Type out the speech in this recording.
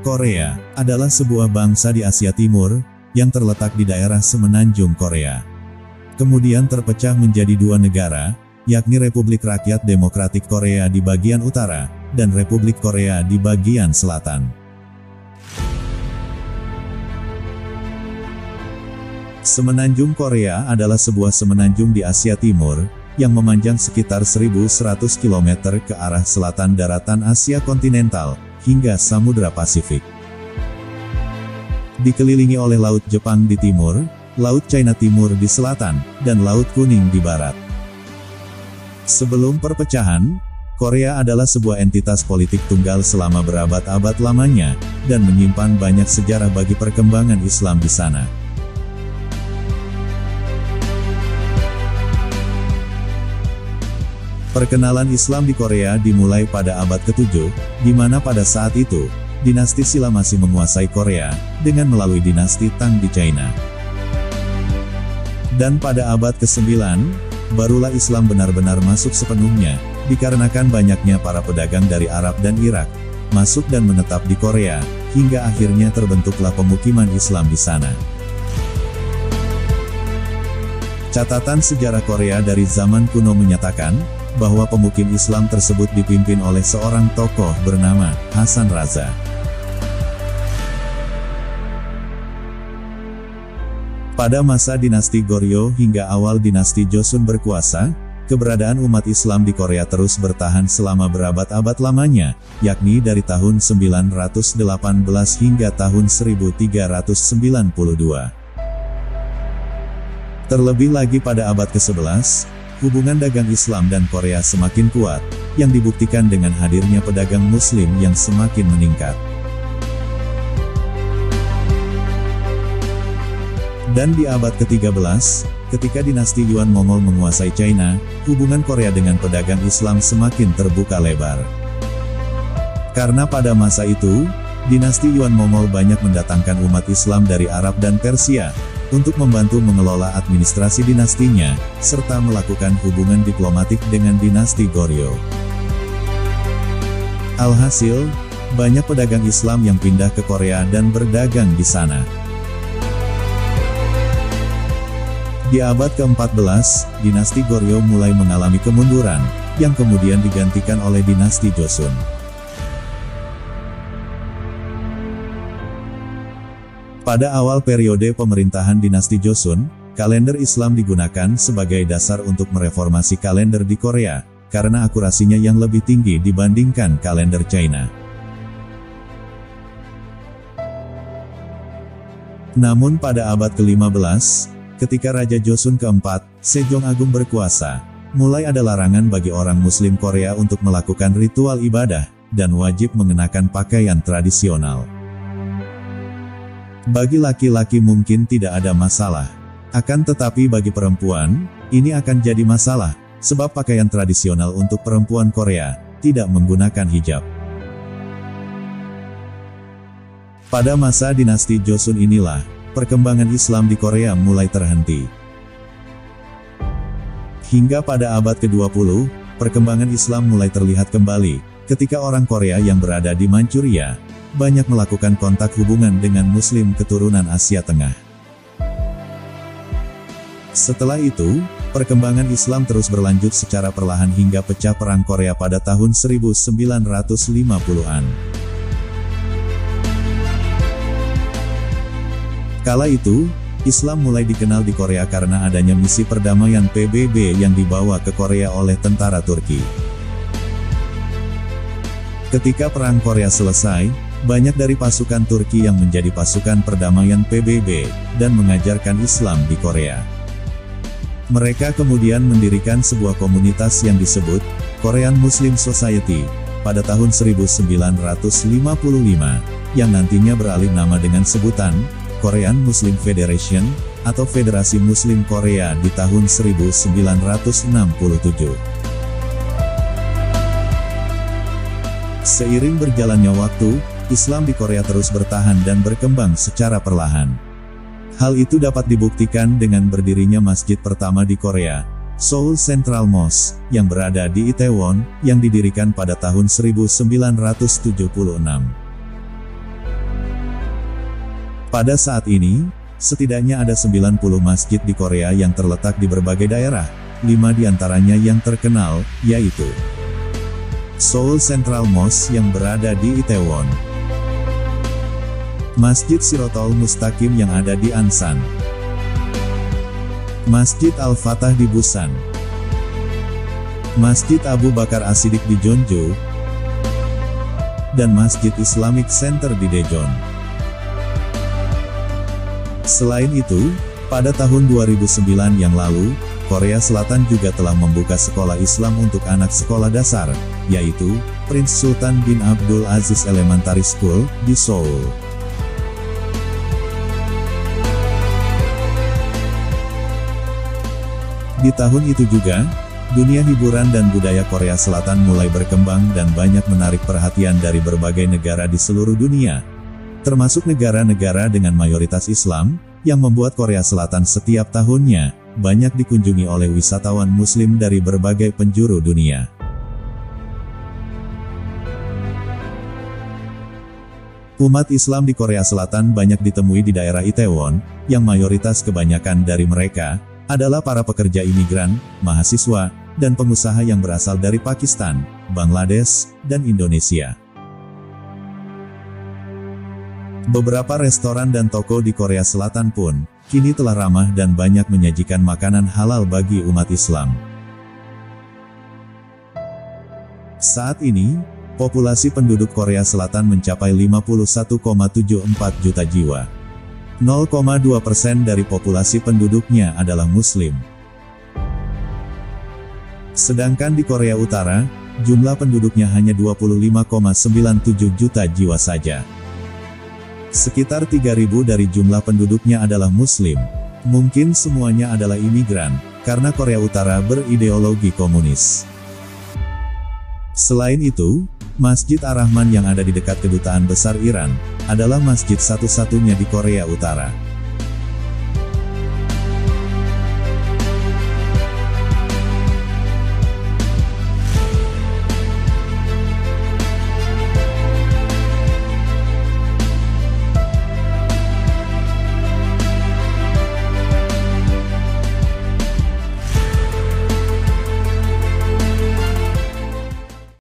Korea adalah sebuah bangsa di Asia Timur yang terletak di daerah semenanjung Korea. Kemudian terpecah menjadi dua negara, yakni Republik Rakyat Demokratik Korea di bagian utara dan Republik Korea di bagian selatan. Semenanjung Korea adalah sebuah semenanjung di Asia Timur yang memanjang sekitar 1.100 km ke arah selatan daratan Asia kontinental hingga Samudra Pasifik. Dikelilingi oleh Laut Jepang di timur, Laut China Timur di selatan, dan Laut Kuning di barat. Sebelum perpecahan, Korea adalah sebuah entitas politik tunggal selama berabad-abad lamanya, dan menyimpan banyak sejarah bagi perkembangan Islam di sana. Perkenalan Islam di Korea dimulai pada abad ke-7, di mana pada saat itu, dinasti Silla masih menguasai Korea, dengan melalui dinasti Tang di China. Dan pada abad ke-9, barulah Islam benar-benar masuk sepenuhnya, dikarenakan banyaknya para pedagang dari Arab dan Irak, masuk dan menetap di Korea, hingga akhirnya terbentuklah pemukiman Islam di sana. Catatan sejarah Korea dari zaman kuno menyatakan, bahwa pemukim Islam tersebut dipimpin oleh seorang tokoh bernama Hasan Raza. Pada masa dinasti Goryeo hingga awal dinasti Joseon berkuasa, keberadaan umat Islam di Korea terus bertahan selama berabad-abad lamanya, yakni dari tahun 918 hingga tahun 1392. Terlebih lagi pada abad ke-11, hubungan dagang Islam dan Korea semakin kuat, yang dibuktikan dengan hadirnya pedagang Muslim yang semakin meningkat. Dan di abad ke-13, ketika dinasti Yuan Mongol menguasai China, hubungan Korea dengan pedagang Islam semakin terbuka lebar. Karena pada masa itu, dinasti Yuan Mongol banyak mendatangkan umat Islam dari Arab dan Persia, untuk membantu mengelola administrasi dinastinya, serta melakukan hubungan diplomatik dengan dinasti Goryeo. Alhasil, banyak pedagang Islam yang pindah ke Korea dan berdagang di sana. Di abad ke-14, dinasti Goryeo mulai mengalami kemunduran, yang kemudian digantikan oleh dinasti Joseon. Pada awal periode pemerintahan dinasti Joseon, kalender Islam digunakan sebagai dasar untuk mereformasi kalender di Korea, karena akurasinya yang lebih tinggi dibandingkan kalender China. Namun pada abad ke-15, ketika Raja Joseon keempat, Sejong Agung berkuasa, mulai ada larangan bagi orang Muslim Korea untuk melakukan ritual ibadah, dan wajib mengenakan pakaian tradisional. Bagi laki-laki mungkin tidak ada masalah. Akan tetapi bagi perempuan, ini akan jadi masalah, sebab pakaian tradisional untuk perempuan Korea, tidak menggunakan hijab. Pada masa dinasti Joseon inilah, perkembangan Islam di Korea mulai terhenti. Hingga pada abad ke-20, perkembangan Islam mulai terlihat kembali, ketika orang Korea yang berada di Manchuria, banyak melakukan kontak hubungan dengan Muslim keturunan Asia Tengah. Setelah itu, perkembangan Islam terus berlanjut secara perlahan hingga pecah Perang Korea pada tahun 1950-an. Kala itu, Islam mulai dikenal di Korea karena adanya misi perdamaian PBB yang dibawa ke Korea oleh tentara Turki. Ketika Perang Korea selesai, banyak dari pasukan Turki yang menjadi pasukan perdamaian PBB, dan mengajarkan Islam di Korea. Mereka kemudian mendirikan sebuah komunitas yang disebut Korean Muslim Society, pada tahun 1955, yang nantinya beralih nama dengan sebutan Korean Muslim Federation, atau Federasi Muslim Korea di tahun 1967. Seiring berjalannya waktu, Islam di Korea terus bertahan dan berkembang secara perlahan. Hal itu dapat dibuktikan dengan berdirinya masjid pertama di Korea, Seoul Central Mosque, yang berada di Itaewon, yang didirikan pada tahun 1976. Pada saat ini, setidaknya ada 90 masjid di Korea yang terletak di berbagai daerah, 5 diantaranya yang terkenal, yaitu Seoul Central Mosque yang berada di Itaewon, Masjid Sirotol Mustaqim yang ada di Ansan, Masjid Al-Fatah di Busan, Masjid Abu Bakar As-Siddiq di Jeonju, dan Masjid Islamic Center di Daejeon. Selain itu, pada tahun 2009 yang lalu, Korea Selatan juga telah membuka sekolah Islam untuk anak sekolah dasar, yaitu Prince Sultan bin Abdul Aziz Elementary School di Seoul. Di tahun itu juga, dunia hiburan dan budaya Korea Selatan mulai berkembang dan banyak menarik perhatian dari berbagai negara di seluruh dunia, termasuk negara-negara dengan mayoritas Islam, yang membuat Korea Selatan setiap tahunnya banyak dikunjungi oleh wisatawan Muslim dari berbagai penjuru dunia. Umat Islam di Korea Selatan banyak ditemui di daerah Itaewon, yang mayoritas kebanyakan dari mereka adalah para pekerja imigran, mahasiswa, dan pengusaha yang berasal dari Pakistan, Bangladesh, dan Indonesia. Beberapa restoran dan toko di Korea Selatan pun kini telah ramah dan banyak menyajikan makanan halal bagi umat Islam. Saat ini, populasi penduduk Korea Selatan mencapai 51,74 juta jiwa. 0,2% dari populasi penduduknya adalah Muslim. Sedangkan di Korea Utara, jumlah penduduknya hanya 25,97 juta jiwa saja. Sekitar 3.000 dari jumlah penduduknya adalah Muslim. Mungkin semuanya adalah imigran, karena Korea Utara berideologi komunis. Selain itu, Masjid Ar-Rahman yang ada di dekat Kedutaan Besar Iran adalah masjid satu-satunya di Korea Utara.